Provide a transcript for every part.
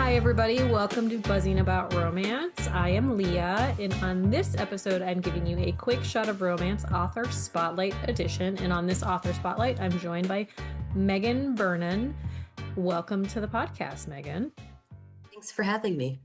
Hi, everybody. Welcome to Buzzing About Romance. I am Leah, and on this episode, I'm giving you a quick shot of romance author spotlight edition. And on this author spotlight, I'm joined by Magan Vernon. Welcome to the podcast, Megan. Thanks for having me.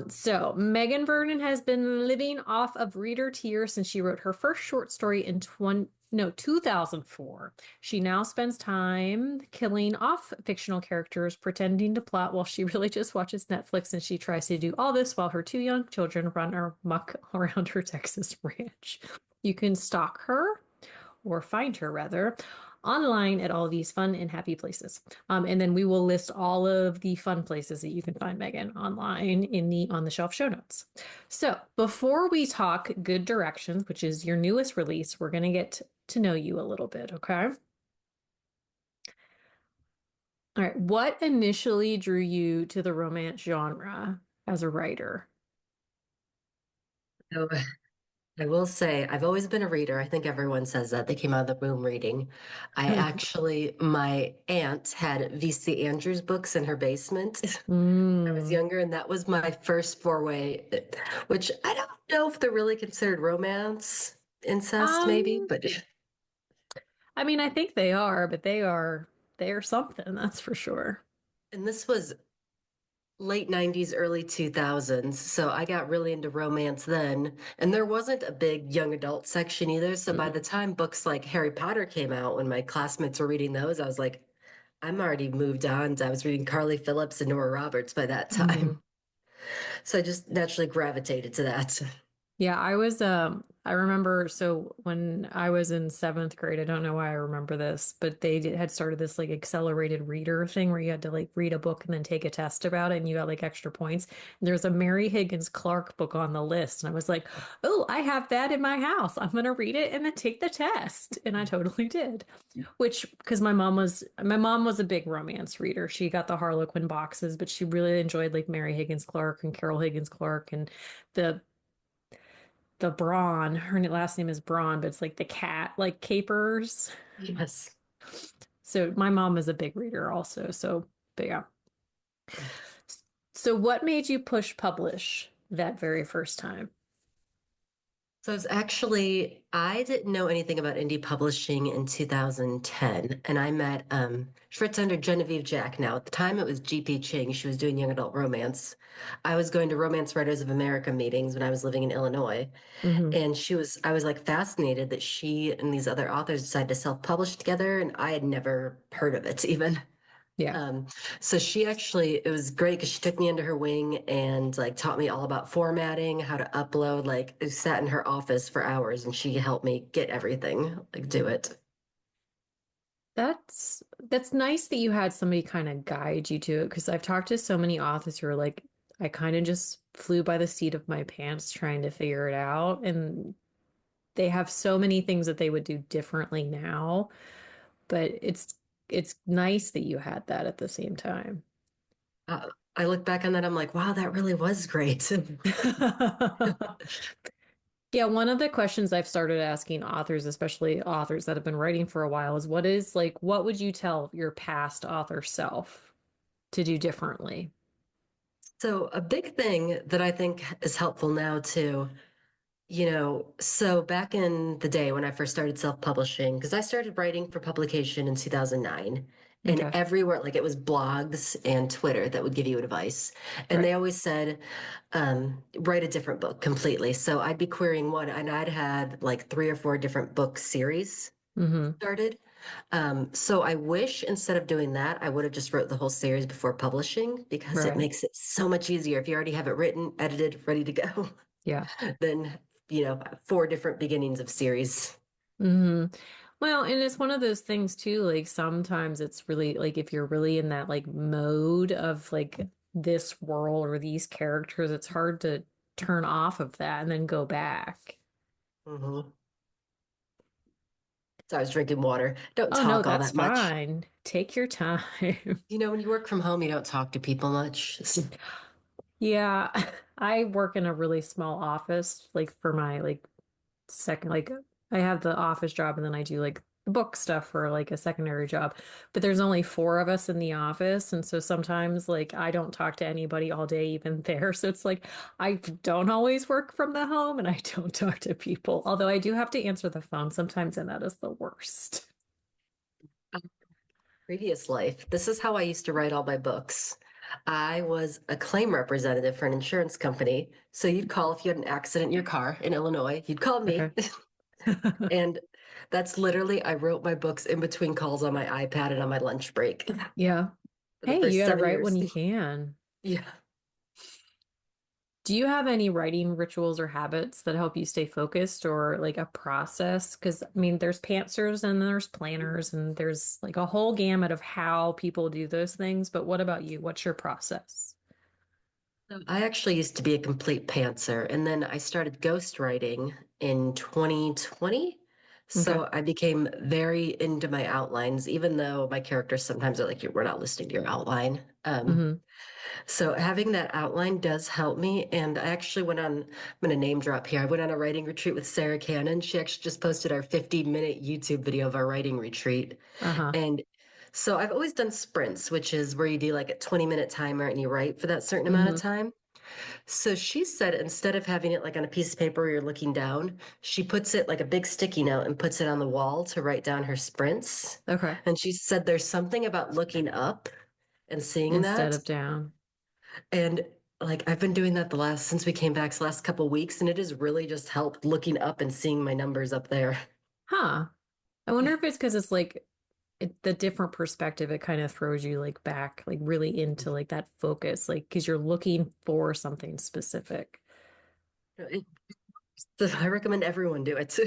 So Magan Vernon has been living off of reader tears since she wrote her first short story in 2004. She now spends time killing off fictional characters, pretending to plot while she really just watches Netflix, and she tries to do all this while her two young children run amok around her Texas ranch. You can stalk her or find her rather, online at all these fun and happy places. And then we will list all of the fun places that you can find Megan online in the on the shelf show notes. So before we talk Good Directions, which is your newest release, we're going to get to know you a little bit, okay? All right. What initially drew you to the romance genre as a writer? So I will say, I've always been a reader. I think everyone says that. They came out of the womb reading. My aunt had V.C. Andrews books in her basement when I was Mm. younger, and that was my first foray, which I don't know if they're really considered romance, incest, maybe, Um, but I mean, I think they are, but they are something, that's for sure. and this was late 90s, early 2000s. So I got really into romance then. And there wasn't a big young adult section either. So by the time books like Harry Potter came out, when my classmates were reading those, I was like, I'm already moved on. I was reading Carly Phillips and Nora Roberts by that Mm-hmm. time. So I just naturally gravitated to that. Yeah, I remember, so when I was in seventh grade, I don't know why I remember this, but had started this like accelerated reader thing where you had to like read a book and then take a test about it and you got like extra points. And there's a Mary Higgins Clark book on the list. And I was like, oh, I have that in my house. I'm gonna read it and then take the test. And I totally did. Which, because my mom was a big romance reader. She got the Harlequin boxes, but she really enjoyed like Mary Higgins Clark and Carol Higgins Clark and the Braun. Her last name is Braun, but it's like the cat, like capers. Yes. So my mom is a big reader also. So, but yeah. So what made you push publish that very first time? So it's actually, I didn't know anything about indie publishing in 2010, and I met Fritz under Genevieve Jack. Now, at the time, it was GP Ching. She was doing young adult romance. I was going to Romance Writers of America meetings when I was living in Illinois, Hmm. and I was like fascinated that she and these other authors decided to self-publish together, and I had never heard of it even. Yeah. Um, so she actually, it was great because she took me under her wing and like taught me all about formatting, how to upload. Like, I sat in her office for hours and she helped me get everything, like do it. That's nice that you had somebody kind of guide you to it because I've talked to so many authors who are like, I kind of just flew by the seat of my pants trying to figure it out. And they have so many things that they would do differently now, but it's nice that you had that at the same time. I look back on that, I'm like, wow, that really was great. Yeah, one of the questions I've started asking authors, especially authors that have been writing for a while, is what would you tell your past author self to do differently? So a big thing that I think is helpful now too, so back in the day when I first started self-publishing, because I started writing for publication in 2009, and Okay. everywhere, like it was blogs and Twitter that would give you advice. And Right. they always said, write a different book completely. So I'd be querying one, and I'd had like three or four different book series Hmm. started. So I wish instead of doing that, I would have just wrote the whole series before publishing because it Right. makes it so much easier if you already have it written, edited, ready to go. Yeah. Than four different beginnings of series. Hmm. Well, and it's one of those things too, like sometimes it's really like if you're really in that like mode of like this world or these characters, it's hard to turn off of that and then go back. Hmm. So I was drinking water. Don't Oh no, talk all that's that much. fine. Take your time. When you work from home, you don't talk to people much. Yeah, I work in a really small office, like for my like second, like I have the office job and then I do like book stuff for like a secondary job. But there's only four of us in the office. And so sometimes like I don't talk to anybody all day even there. So it's like I don't always work from the home and I don't talk to people. Although I do have to answer the phone sometimes, and that is the worst. Previous life. This is how I used to write all my books. I was a claim representative for an insurance company. So you'd call if you had an accident in your car in Illinois, you'd call me. Okay. And that's literally, I wrote my books in between calls on my iPad and on my lunch break Yeah. for the Hey, you first gotta seven write when years. you can. Yeah. Do you have any writing rituals or habits that help you stay focused or like a process? Because I mean, there's pantsers and there's planners and there's like a whole gamut of how people do those things. But what about you? What's your process? I actually used to be a complete pantser, and then I started ghostwriting in 2020. Okay. So I became very into my outlines, even though my characters sometimes are like, we're not listening to your outline. Hmm. So having that outline does help me. And I actually went on, I'm going to name drop here. I went on a writing retreat with Sarah Cannon. She actually just posted our 50-minute YouTube video of our writing retreat. Uh-huh. And so I've always done sprints, which is where you do like a 20-minute timer and you write for that certain amount of Hmm. time. So she said instead of having it like on a piece of paper where you're looking down, she puts it like a big sticky note and puts it on the wall to write down her sprints. Okay. And she said there's something about looking up and seeing Instead that. of down. And like I've been doing that the last since we came back, the last couple of weeks, and it has really just helped looking up and seeing my numbers up there. Huh. I wonder if it's because it's like the different perspective, it kind of throws you like back, like really into like that focus, like because you're looking for something specific. So I recommend everyone do it.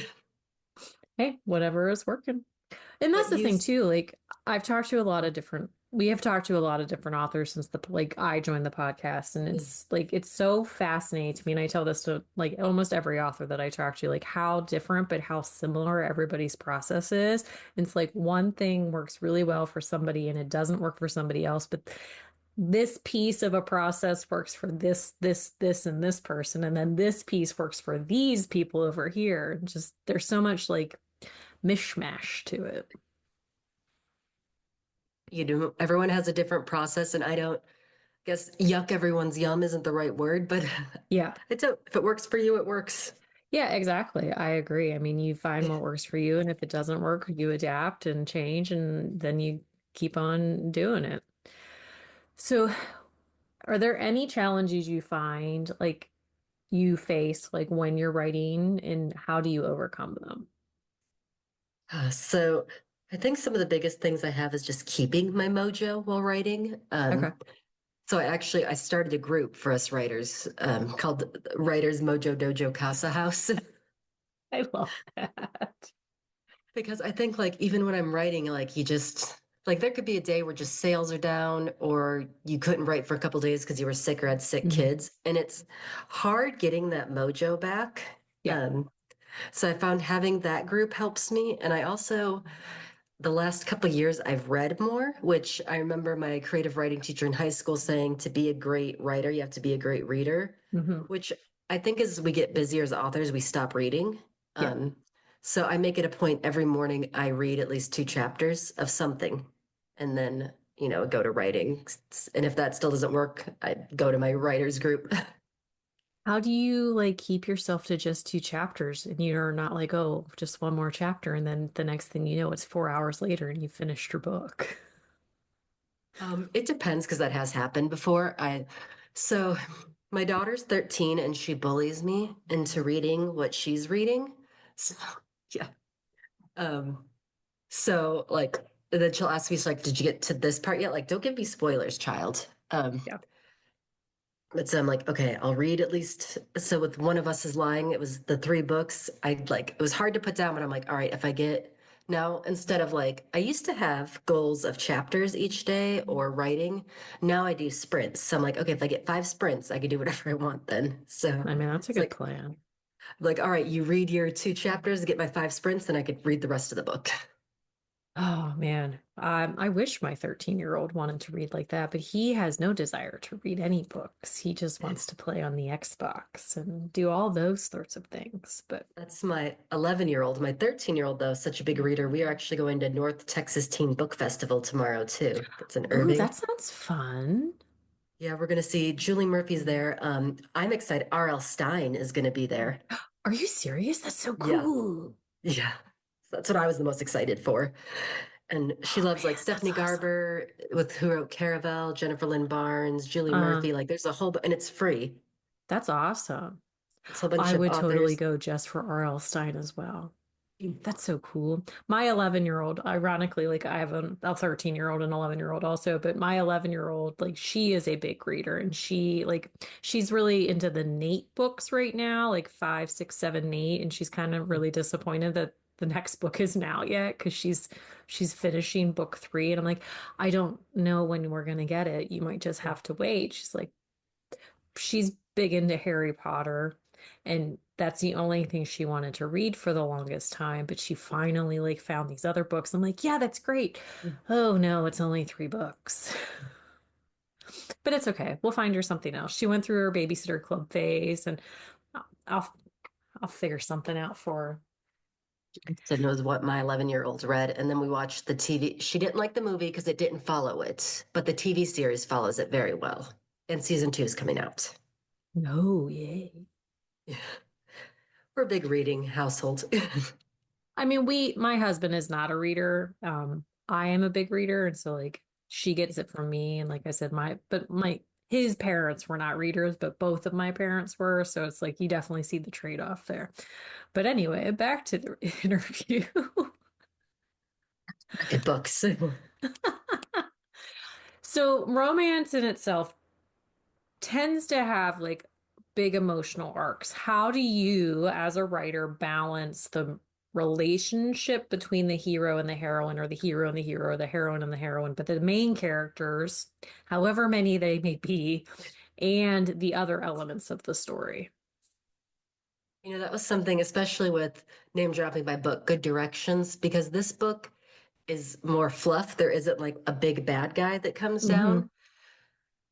Hey, whatever is working. And that's But the thing use too. Like we have talked to a lot of different authors since like I joined the podcast, and it's like it's so fascinating to me. And I tell this to like almost every author that I talk to, like how different but how similar everybody's process is. And it's like one thing works really well for somebody and it doesn't work for somebody else, but this piece of a process works for this, and this person, and then this piece works for these people over here. Just there's so much like mishmash to it. you do everyone has a different process, and I don't guess yuck everyone's yum isn't the right word, but Yeah. if it works for you, it works. Yeah, exactly. I agree. I mean, you find what works for you, and if it doesn't work, you adapt and change, and then you keep on doing it. So, are there any challenges you find like you face like when you're writing, and how do you overcome them? So I think some of the biggest things I have is just keeping my mojo while writing. Okay. So I started a group for us writers called Writers Mojo Dojo Casa House. I love that. Because I think like even when I'm writing, like you just like there could be a day where just sales are down or you couldn't write for a couple days because you were sick or had sick Hmm. kids. And it's hard getting that mojo back. Yeah. Um, so I found having that group helps me. And I also the last couple of years I've read more, which I remember my creative writing teacher in high school saying to be a great writer, you have to be a great reader, Hmm. which I think as we get busier as authors, we stop reading. Yeah. So I make it a point every morning I read at least two chapters of something and then, go to writing. And if that still doesn't work, I go to my writers group. How do you like keep yourself to just two chapters and you're not like, oh, just one more chapter, and then the next thing you know, it's 4 hours later and you finished your book? It depends because that has happened before. So my daughter's 13 and she bullies me into reading what she's reading. So yeah. Um, so like then she'll ask me, she's like, did you get to this part yet? Like, don't give me spoilers, child. Yeah. But so I'm like, okay, I'll read at least. So with One of Us is Lying, it was the three books. It was hard to put down, but I'm like, all right, if I get now, instead of like, I used to have goals of chapters each day or writing. Now I do sprints. So I'm like, okay, if I get 5 sprints, I can do whatever I want then. So I mean, that's a it's good plan. like, all right, you read your 2 chapters, get my 5 sprints, then I could read the rest of the book. Oh man, I wish my 13-year-old wanted to read like that, but he has no desire to read any books. He just wants to play on the Xbox and do all those sorts of things. But That's my 11-year-old. My 13-year-old, though, such a big reader. We are actually going to North Texas Teen Book Festival tomorrow, too. That's in ooh, Irving. that sounds fun. Yeah, we're going to see Julie Murphy's there. I'm excited. R.L. Stein is going to be there. Are you serious? That's so Yeah. cool. Yeah. That's what I was the most excited for. And she Oh loves like man, that's Stephanie awesome. Garber with who wrote Caravel, Jennifer Lynn Barnes, Julie Uh, Murphy. Like there's a and it's free. that's awesome. It's a whole bunch I of would totally authors. go just for R.L. Stein as well. That's so cool. My 11-year-old, ironically, like I have a 13-year-old and 11-year-old also, but my 11-year-old, like she is a big reader and she's really into the Nate books right now, like 5, 6, 7, Nate, and she's kind of really disappointed that the next book isn't out yet because she's finishing book 3 and I'm like, I don't know when we're gonna get it. You might just have to wait. She's like, she's big into Harry Potter, and that's the only thing she wanted to read for the longest time, but she finally like found these other books. I'm like, yeah, that's great. Oh no, it's only 3 books. But it's okay. We'll find her something else. She went through her babysitter club phase and I'll I'll figure something out for her. Said knows what my 11-year-old read. And then we watched the TV. She didn't like the movie because it didn't follow it, but the TV series follows it very well. And season 2 is coming out. No, yay. Yeah. We're a big reading household. I mean, my husband is not a reader. I am a big reader, and so like she gets it from me. And like I said, his parents were not readers, but both of my parents were. So it's like you definitely see the trade-off there. But anyway, back to the interview. Good books. So romance in itself tends to have like big emotional arcs. How do you, as a writer, balance the relationship between the hero and the heroine, or the hero and the hero, or the heroine and the heroine, but the main characters, however many they may be, and the other elements of the story? That was something, especially with name dropping my book, Good Directions, because this book is more fluff. There isn't like a big bad guy that comes Hmm. down.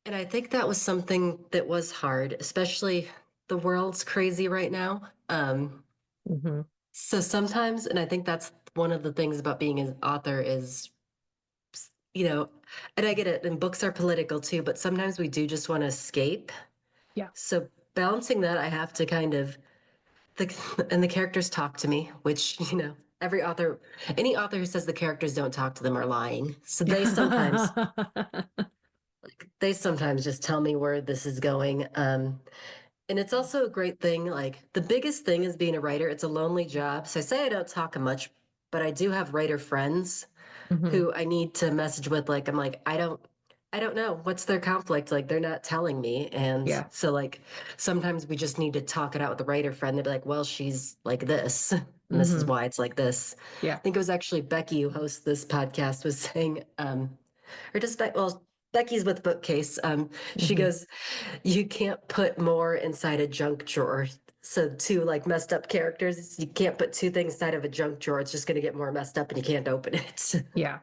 And I think that was something that was hard, especially the world's crazy right now. Hmm. So sometimes, and I think that's one of the things about being an author is, you know, and I get it, and books are political too, but sometimes we do just want to escape. Yeah. So balancing that, I have to kind of and the characters talk to me, which, every author, any author who says the characters don't talk to them are lying. So they sometimes just tell me where this is going. And it's also a great thing. Like the biggest thing is being a writer. It's a lonely job. So I say I don't talk much, but I do have writer friends Hmm. who I need to message with. Like I'm like, I don't know what's their conflict. Like they're not telling me. And Yeah. so like sometimes we just need to talk it out with the writer friend. They'd be like, well, she's like this. And this is Hmm. why it's like this. Yeah. I think it was actually Becky who hosts this podcast was saying, or just well, Becky's with Bookcase. She Hmm. goes, you can't put more inside a junk drawer. So two like messed up characters, you can't put two things inside of a junk drawer. It's just going to get more messed up and you can't open it. Yeah.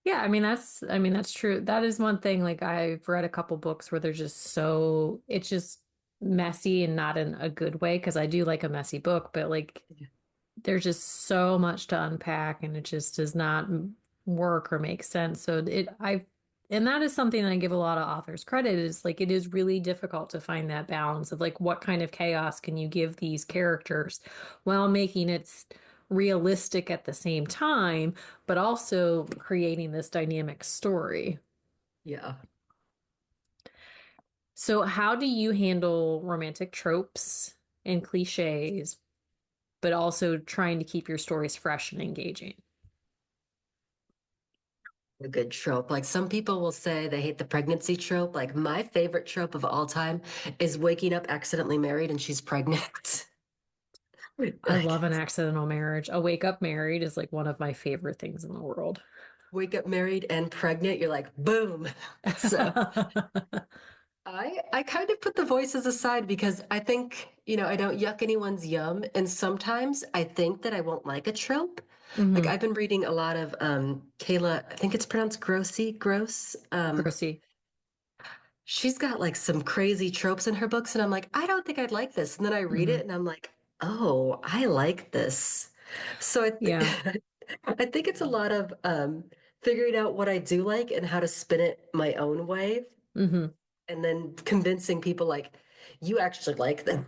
Yeah, I mean that's true. That is one thing, like I've read a couple books where they're just so it's just messy and not in a good way because I do like a messy book, but like there's just so much to unpack and it just does not work or make sense. So and that is something that I give a lot of authors credit is like it is really difficult to find that balance of like what kind of chaos can you give these characters while making it realistic at the same time, but also creating this dynamic story. Yeah. So how do you handle romantic tropes and cliches, but also trying to keep your stories fresh and engaging? A good trope. Like some people will say they hate the pregnancy trope. Like my favorite trope of all time is waking up accidentally married and she's pregnant. I love Like an accidental marriage. A wake up married is like one of my favorite things in the world. wake up married and pregnant, you're like, boom. So I kind of put the voices aside because I think, I don't yuck anyone's yum. And sometimes I think that I won't like a trope. Like Mm-hmm. I've been reading a lot of Kayla, I think it's pronounced Grossy, Gross. Grossy. She's got like some crazy tropes in her books, and I'm like, I don't think I'd like this. And then I read Mm-hmm. it and I'm like, oh, I like this. So Yeah. I think it's a lot of figuring out what I do like and how to spin it my own way, Mm-hmm. and then convincing people like, you actually like them.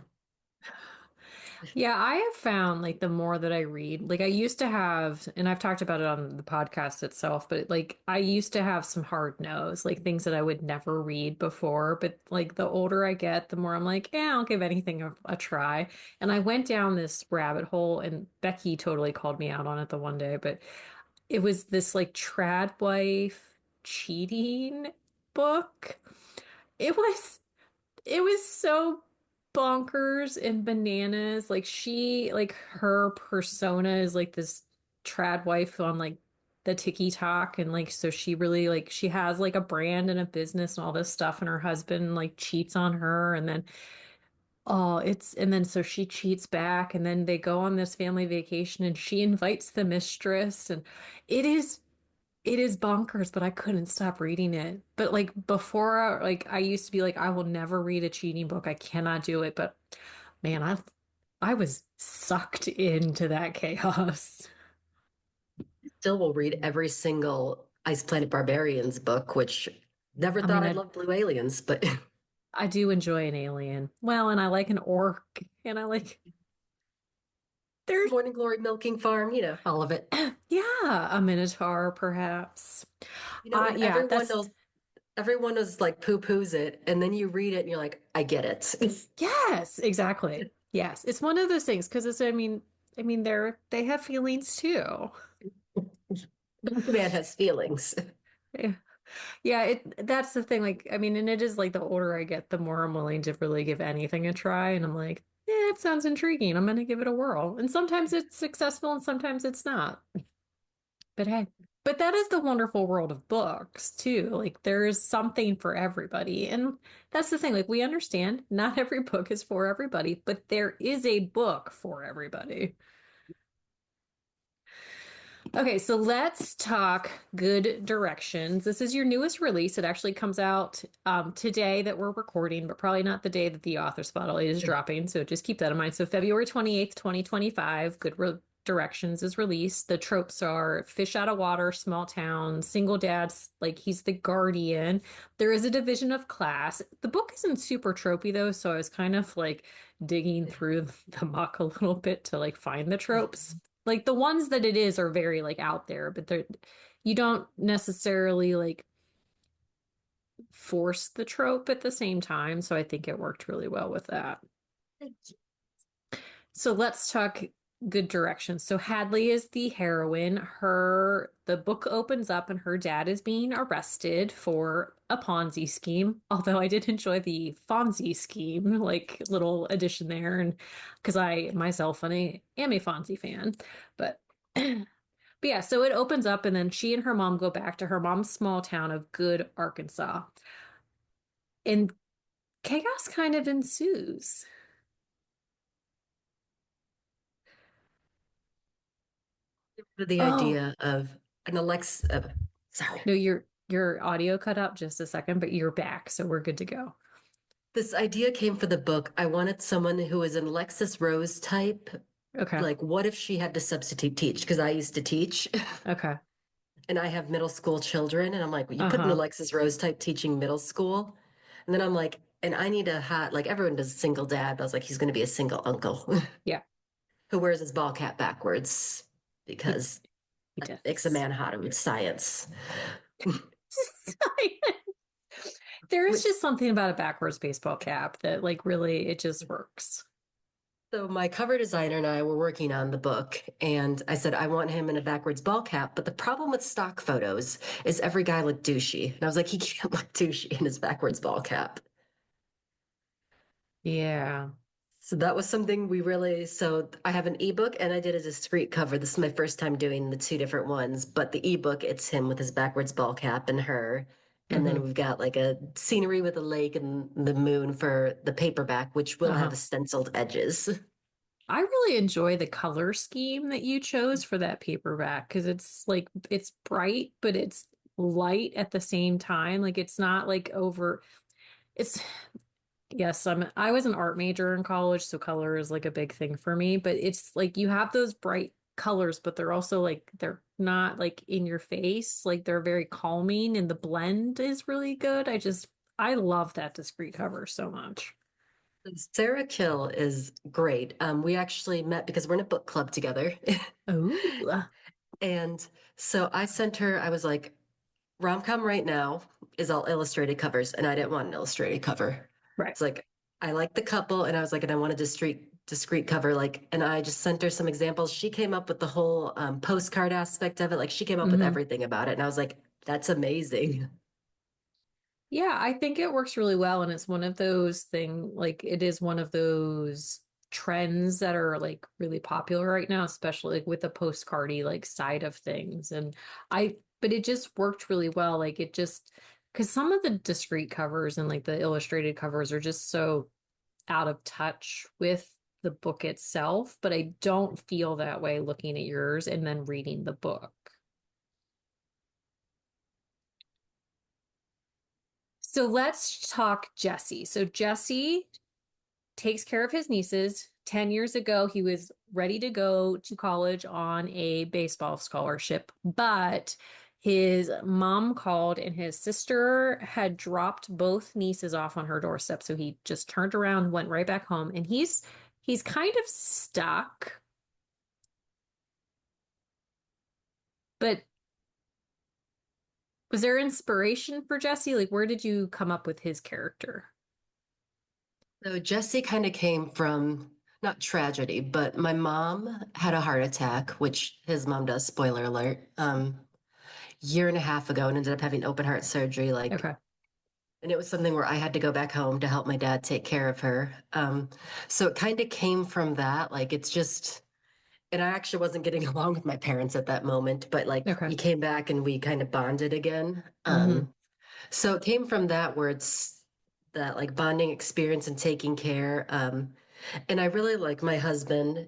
Yeah, I have found like the more that I read, like I used to have, and I've talked about it on the podcast itself, but like I used to have some hard no's, like things that I would never read before. But like the older I get, the more I'm like, yeah, I'll give anything a try. And I went down this rabbit hole, and Becky totally called me out on it the one day, but it was this like trad wife cheating book. It was. It was so bonkers and bananas. Like her persona is like this trad wife on like the TikTok, and like so she really like she has like a brand and a business and all this stuff, and her husband like cheats on her, and then and then so she cheats back, and then they go on this family vacation, and she invites the mistress, and it is it is bonkers, but I couldn't stop reading it. But like before, like I used to be like, I will never read a cheating book. I cannot do it. But man, I was sucked into that chaos. Still will read every single Ice Planet Barbarians book, which never I thought mean, I'd love blue aliens, but I do enjoy an alien. Well, and I like an orc, and I like there's Morning Glory Milking Farm, all of it. yeah, a minotaur perhaps. And Yeah, that's everyone is like poo-poos it, and then you read it and you're like, I get it. yes, exactly. Yes, it's one of those things because it's I mean they have feelings too. Man has feelings. Yeah. Yeah, that's the thing. Like, I mean, and it is like the older I get, the more I'm willing to really give anything a try. And I'm like, yeah, it sounds intriguing. I'm gonna give it a whirl. And sometimes it's successful and sometimes it's not. But hey, but that is the wonderful world of books too. Like there is something for everybody. And that's the thing. Like we understand not every book is for everybody, but there is a book for everybody. Okay, so let's talk Good Directions. This is your newest release. It actually comes out today that we're recording, but probably not the day that the author spotlight is dropping. So just keep that in mind. So February 28th, 2025, Directions is released. The tropes are fish out of water, small town, single dads, like he's the guardian. There is a division of class. The book isn't super tropey though, so I was kind of like digging through the muck a little bit to like find the tropes. Like the ones that it is are very like out there, but they're you don't necessarily like force the trope at the same time. So I think it worked really well with that. So let's talk good direction. So Hadley is the heroine. The book opens up and her dad is being arrested for a Ponzi scheme. Although I did enjoy the Fonzie scheme, like little addition there, and because I myself am a Fonzie fan, but. But yeah, so it opens up, and then she and her mom go back to her mom's small town of Good, Arkansas. And chaos kind of ensues. The Oh, idea of an Alexa, sorry, no, your audio cut out just a second, but you're back, so we're good to go. this idea came for the book. I wanted someone who is an Alexis Rose type. Okay. Like, what if she had to substitute teach? Because I used to teach Okay. and I have middle school children. And I'm like, well, you put an Uh-huh. Alexis Rose type teaching middle school. And then I'm like, and I need a hot, like everyone does a single dad, but I was like, he's going to be a single uncle Yeah, who wears his ball cap backwards he because he that makes a does. man hotter with science. There is just something about a backwards baseball cap that like really it just works. So my cover designer and I were working on the book, and I said I want him in a backwards ball cap. But the problem with stock photos is every guy looked douchey, and I was like, he can't look douchey in his backwards ball cap. Yeah. So that was something we really. So I have an ebook, and I did a discrete cover. This is my first time doing the two different ones, but the ebook, it's him with his backwards ball cap and her. And then Hmm. we've got like a scenery with a lake and the moon for the paperback, which will have Uh-huh. stenciled edges. I really enjoy the color scheme that you chose for that paperback because it's like it's bright, but it's light at the same time. Like it's not like over it's yes, I was an art major in college, so color is like a big thing for me, but it's like you have those bright colors, but they're also like they're not like in your face, like they're very calming and the blend is really good. I love that discreet cover so much. Sarah Kill is great. We actually met because we're in a book club together. Oh, And so I sent her, I was like, rom-com right now is all illustrated covers, and I didn't want an illustrated cover. right. It's like I like the couple, and I was like, and I want a discreet cover, like, and I just sent her some examples. She came up with the whole postcard aspect of it, like she came up with Hmm. everything about it, and I was like, that's amazing. Yeah, I think it works really well, and it's one of those like it is one of those trends that are like really popular right now, especially like with the postcardy like side of things. But it just worked really well. Like it just because some of the discrete covers and like the illustrated covers are just so out of touch with the book itself, but I don't feel that way looking at yours and then reading the book. So let's talk Jesse. So Jesse takes care of his nieces. 10 years ago, he was ready to go to college on a baseball scholarship, but his mom called and his sister had dropped both nieces off on her doorstep. So he just turned around, went right back home, and he's kind of stuck. But was there inspiration for Jesse? Like, where did you come up with his character? So Jesse kind of came from not tragedy, but my mom had a heart attack, which his mom does, spoiler alert, year and a half ago and ended up having open heart surgery. Like, Okay. and it was something where I had to go back home to help my dad take care of her. So it kind of came from that. Like, it's just, and I actually wasn't getting along with my parents at that moment, but like Okay. we came back and we kind of bonded again. Hmm. So it came from that where it's that like bonding experience and taking care. And I really like my husband.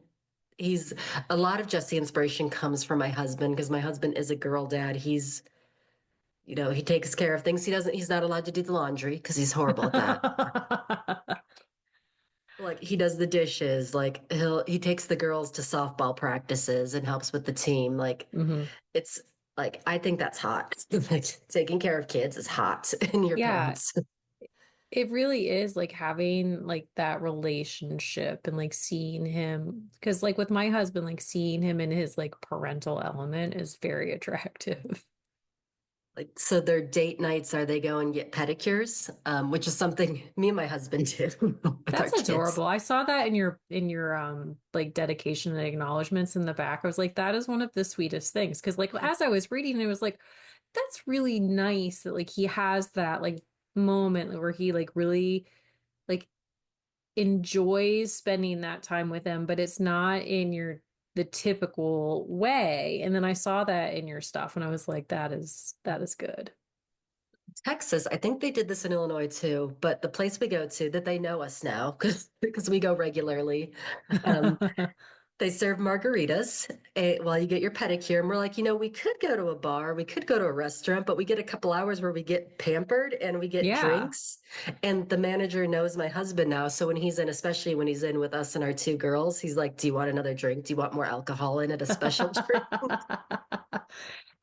He's a lot of Jesse inspiration comes from my husband because my husband is a girl dad. He takes care of things. He's not allowed to do the laundry because he's horrible at that. Like he does the dishes, like he takes the girls to softball practices and helps with the team. Like Hmm. it's like I think that's hot. Like taking care of kids is hot in your Yeah, parents. it really is like having like that relationship and like seeing him because like with my husband, like seeing him in his like parental element is very attractive. Like so their date nights are they go and get pedicures, which is something me and my husband do with our That's kids. adorable. I saw that in your like dedication and acknowledgments in the back. I was like, that is one of the sweetest things. Because like as I was reading, it was like, that's really nice that like he has that like moment where he like really like enjoys spending that time with them, but it's not in the typical way. And then I saw that in your stuff and I was like, that is good. Texas, I think they did this in Illinois too, but the place we go to that they know us now because we go regularly. Um, they serve margaritas while you get your pedicure. And we're like, we could go to a bar, we could go to a restaurant, but we get a couple hours where we get pampered and we get Yeah. drinks. And the manager knows my husband now. So when he's in, especially when he's in with us and our two girls, he's like, do you want another drink? Do you want more alcohol in it, a special drink?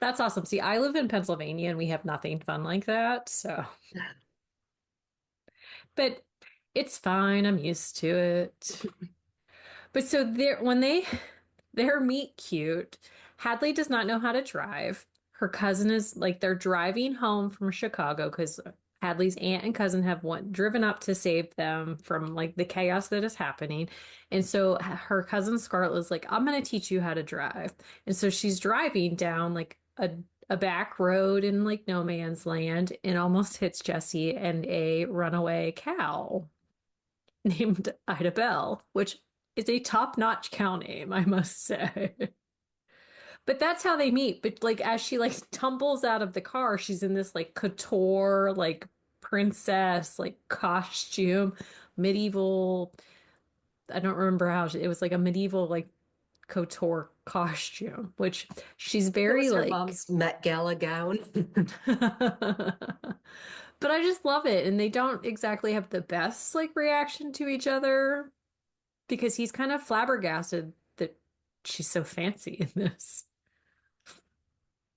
That's awesome. See, I live in Pennsylvania and we have nothing fun like that. So, but it's fine. I'm used to it. But so they're meet cute. Hadley does not know how to drive. Her cousin is like they're driving home from Chicago because Hadley's aunt and cousin have driven up to save them from like the chaos that is happening. And so her cousin Scarlett is like, I'm gonna teach you how to drive. And so she's driving down like a back road in like no man's land and almost hits Jesse and a runaway cow named Ida Bell, which is a top-notch cow name, I must say. But that's how they meet. But like as she like tumbles out of the car, she's in this like couture, like princess, like costume, medieval. I don't remember how it was like a medieval like couture costume, which she's It very was her like mom's Met Gala gown. but I just love it. And they don't exactly have the best like reaction to each other because he's kind of flabbergasted that she's so fancy in this.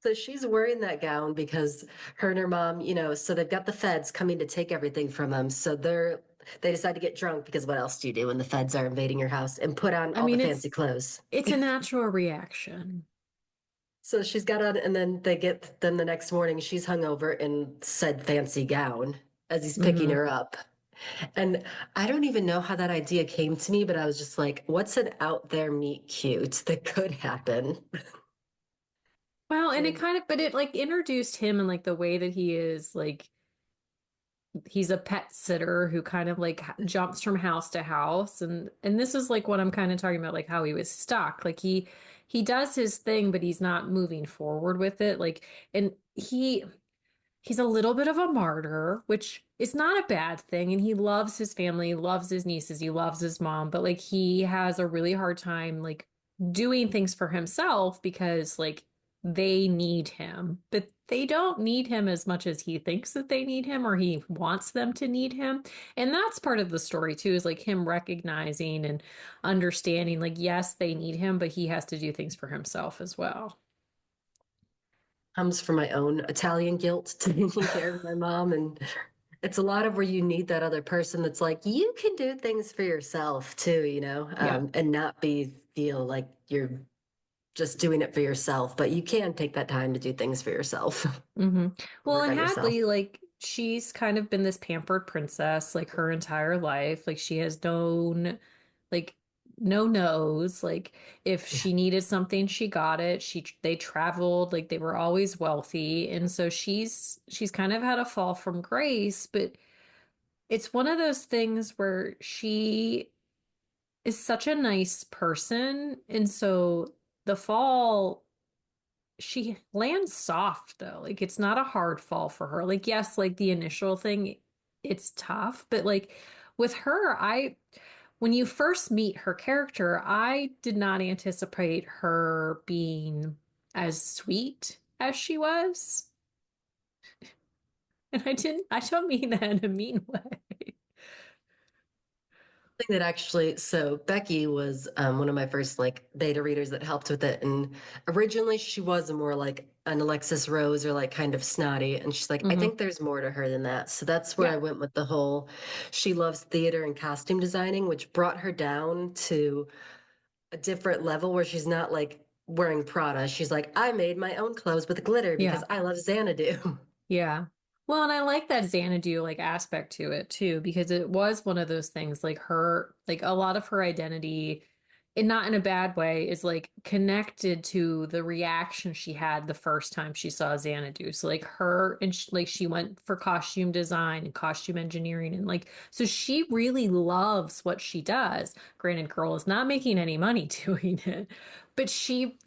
So she's wearing that gown because her and her mom, so they've got the feds coming to take everything from them. So they decide to get drunk because what else do you do when the feds are invading your house and put on I all the mean, fancy clothes? it's a natural reaction. So she's got on, and then the next morning she's hungover in said fancy gown as he's picking Hmm. her up. And I don't even know how that idea came to me, but I was just like, what's an out there meet cute that could happen? Well, and it And kind of, but it like introduced him in like the way that he is like he's a pet sitter who kind of like jumps from house to house, and this is like what I'm kind of talking about, like how he was stuck. Like he does his thing, but he's not moving forward with it. Like, and he's a little bit of a martyr, which is not a bad thing. And he loves his family, he loves his nieces, he loves his mom, but like he has a really hard time like doing things for himself because like they need him, but they don't need him as much as he thinks that they need him or he wants them to need him. And that's part of the story too, is like him recognizing and understanding like, yes, they need him, but he has to do things for himself as well. comes from my own Italian guilt to taking care of my mom. And it's a lot of where you need that other person that's like, you can do things for yourself too, Yeah. and not feel like you're just doing it for yourself, but you can take that time to do things for yourself, Hmm. Well, work and on yourself. Hadley, like, she's kind of been this pampered princess, like, her entire life. Like, she has known, like, no no's. Like, if Yeah. she needed something, she got it. They traveled, like, they were always wealthy. And so she's kind of had a fall from grace, but it's one of those things where she is such a nice person. And so the fall she lands soft though. Like it's not a hard fall for her. Like yes, like the initial thing, it's tough, but like with her, I when you first meet her character, I did not anticipate her being as sweet as she was. And I don't mean that in a mean way. Thing that actually, so Becky was one of my first like beta readers that helped with it. And originally she was more like an Alexis Rose or like kind of snotty. And she's like, I Hmm. think there's more to her than that. So that's where Yeah. I went with the whole she loves theater and costume designing, which brought her down to a different level where she's not like wearing Prada. She's like, I made my own clothes with glitter because Yeah. I love Xanadu. Yeah. Well, and I like that Xanadu like aspect to it too, because it was one of those things like her, like a lot of her identity, and not in a bad way, is like connected to the reaction she had the first time she saw Xanadu. So like her and like she went for costume design and costume engineering and like so she really loves what she does. Granted, girl is not making any money doing it, but she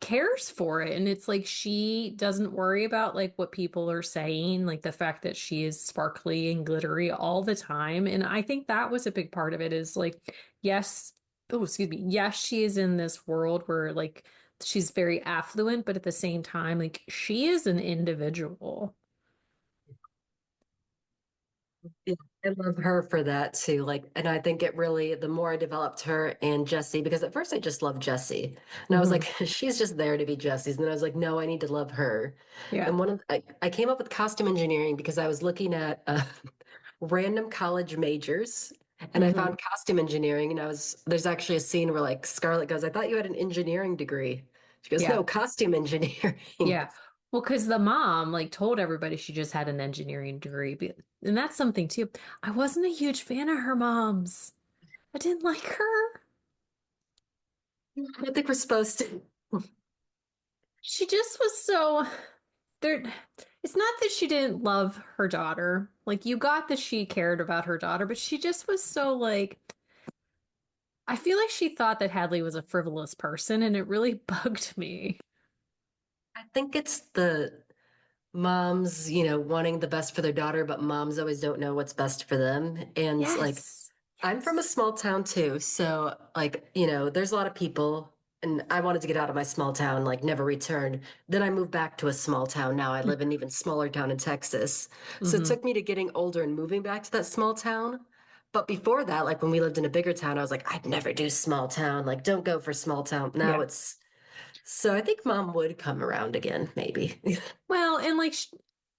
cares for it and it's like she doesn't worry about like what people are saying, like the fact that she is sparkly and glittery all the time. And I think that was a big part of it is like yes, oh excuse me, yes, she is in this world where like she's very affluent, but at the same time like she is an individual. Yeah, I love her for that too. Like, and I think it really, the more I developed her and Jessie, because at first I just loved Jessie. And I was like, Hmm. she's just there to be Jessie's. And then I was like, no, I need to love her. Yeah. And I came up with costume engineering because I was looking at random college majors and I Hmm. found costume engineering. And there's actually a scene where like Scarlett goes, I thought you had an engineering degree. She goes, Yeah. no, costume engineering. Yeah. Well, because the mom like told everybody she just had an engineering degree. And that's something too. I wasn't a huge fan of her mom's. I didn't like her. I don't think we're supposed to. She just was so there. It's not that she didn't love her daughter. Like you got that she cared about her daughter, but she just was so like I feel like she thought that Hadley was a frivolous person and it really bugged me. think it's the moms, wanting the best for their daughter, but moms always don't know what's best for them. And like, Yes. I'm from a Yes. small town too. So, like, there's a lot of people, and I wanted to get out of my small town, like, never return. Then I moved back to a small town. Now I live in an even smaller town in Texas. So it Hmm. took me to getting older and moving back to that small town. But before that, like when we lived in a bigger town, I was like, I'd never do small town. Like, don't go for small town. Now Yeah. it's so I think mom would come around again, maybe. Well, and like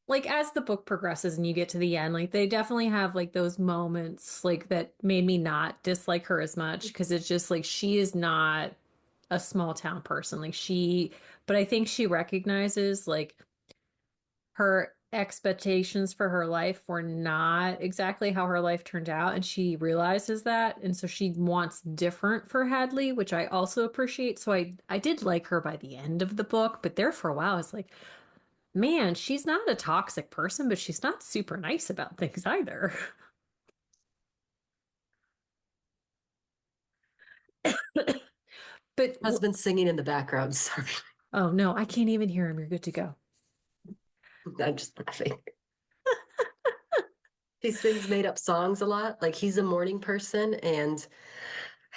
like as the book progresses and you get to the end, like they definitely have like those moments like that made me not dislike her as much because it's just like she is not a small town person. But I think she recognizes like her expectations for her life were not exactly how her life turned out, and she realizes that, and so she wants different for Hadley, which I also appreciate. So I did like her by the end of the book, but there for a while it's like, man, she's not a toxic person, but she's not super nice about things either. But Husband singing in the background. Sorry, oh no, I can't even hear him. You're good to go. I'm just laughing. He sings made up songs a lot. Like he's a morning person, and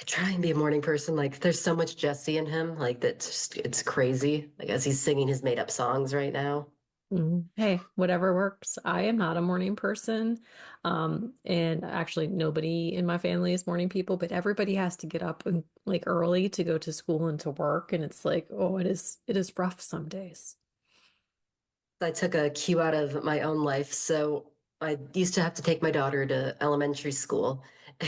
I try and be a morning person. Like there's so much Jesse in him, like that's just it's crazy. Like as he's singing his made up songs right now. Mhm. Hey, whatever works. I am not a morning person. And actually nobody in my family is morning people, but everybody has to get up and like early to go to school and to work. And it's like, oh, it is rough some days. I took a cue out of my own life. So I used to have to take my daughter to elementary school.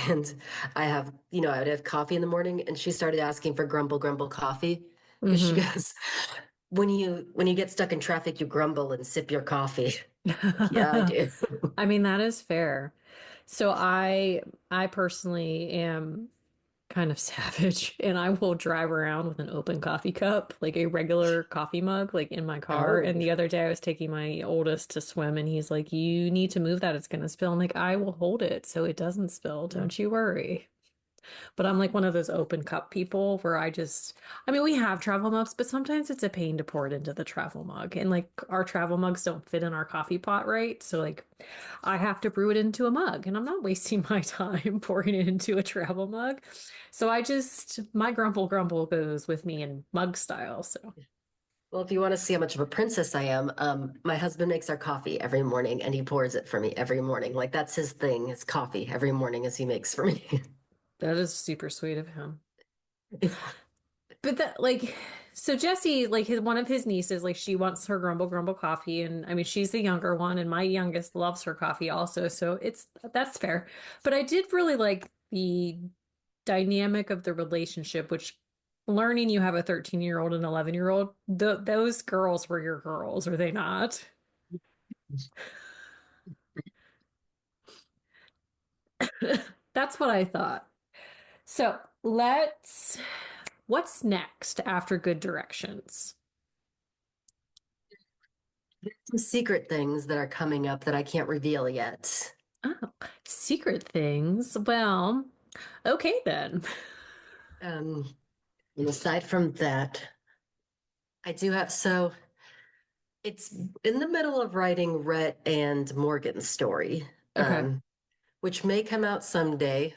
And I would have coffee in the morning and she started asking for grumble grumble coffee because she Hmm. goes, when you get stuck in traffic, you grumble and sip your coffee. Like, yeah, I do. I mean, that is fair. So I personally am kind of savage and I will drive around with an open coffee cup, like a regular coffee mug, like in my car. Oh, And the other day I was taking my oldest to swim and he's like, "You need to move that, it's gonna spill." I'm like, "I will hold it so it doesn't spill, don't you worry." But I'm like one of those open cup people where I mean, we have travel mugs, but sometimes it's a pain to pour it into the travel mug. And like our travel mugs don't fit in our coffee pot, right? So like I have to brew it into a mug and I'm not wasting my time pouring it into a travel mug. So my grumble grumble goes with me in mug style. So well, if you want to see how much of a princess I am, my husband makes our coffee every morning and he pours it for me every morning. Like that's his thing, his coffee every morning as he makes for me. that is super sweet of him. But that like so Jesse, like one of his nieces, like she wants her grumble grumble coffee. And I mean she's the younger one and my youngest loves her coffee also. So that's fair. But I did really like the dynamic of the relationship, which learning you have a 13-year-old and 11-year-old, those girls were your girls, are they not? That's what I thought. So what's next after Good Directions? Some secret things that are coming up that I can't reveal yet. Oh, secret things. Well, okay then. Um, and aside from that, I do have so it's in the middle of writing Rhett and Morgan's story, Okay. which may come out someday.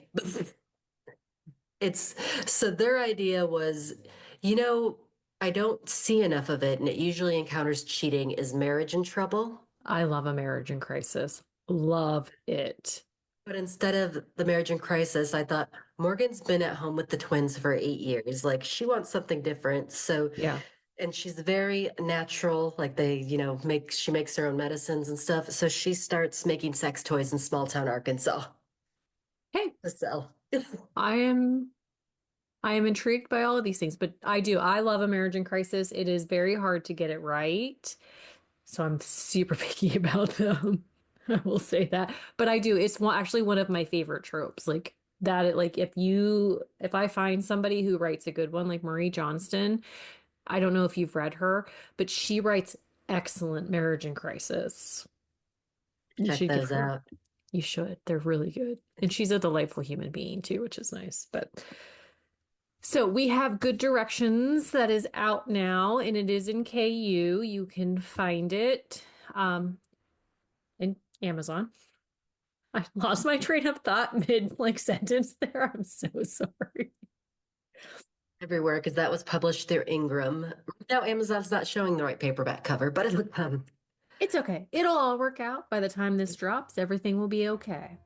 It's so their idea was, you know, I don't see enough of it, and it usually encounters cheating. Is marriage in trouble? I love a marriage in crisis. Love it. But instead of the marriage in crisis, I thought Morgan's been at home with the twins for 8 years. Like she wants something different. So, Yeah. and she's very natural. Like she makes her own medicines and stuff. So she starts making sex toys in small town Arkansas Hey, to sell. I am I am intrigued by all of these things, but I love a marriage in crisis. It is very hard to get it right. So I'm super picky about them. I will say that. But I do. It's actually one of my favorite tropes. Like that, like if I find somebody who writes a good one, like Marie Johnston, I don't know if you've read her, but she writes excellent marriage in crisis. You Check should give those her, out. you should. They're really good. And she's a delightful human being too, which is nice. But So we have Good Directions that is out now, and it is in KU. You can find it in Amazon. I lost my train of thought mid like sentence there. I'm so sorry. Everywhere because that was published through Ingram. Now Amazon's not showing the right paperback cover, but it'll come. It's okay. It'll all work out by the time this drops. Everything will be okay.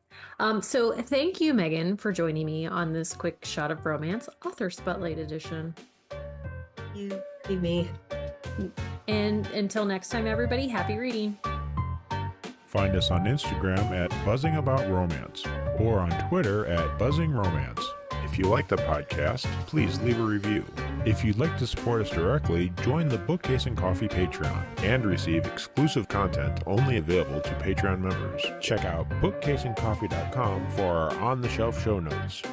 So thank you, Megan, for joining me on this quick shot of romance author spotlight edition. You, me. And until next time, everybody, happy reading. Find us on Instagram at Buzzing About Romance or on Twitter at Buzzing Romance. If you like the podcast, please leave a review. If you'd like to support us directly, join the Bookcase and Coffee Patreon and receive exclusive content only available to Patreon members. Check out bookcaseandcoffee.com for our on-the-shelf show notes.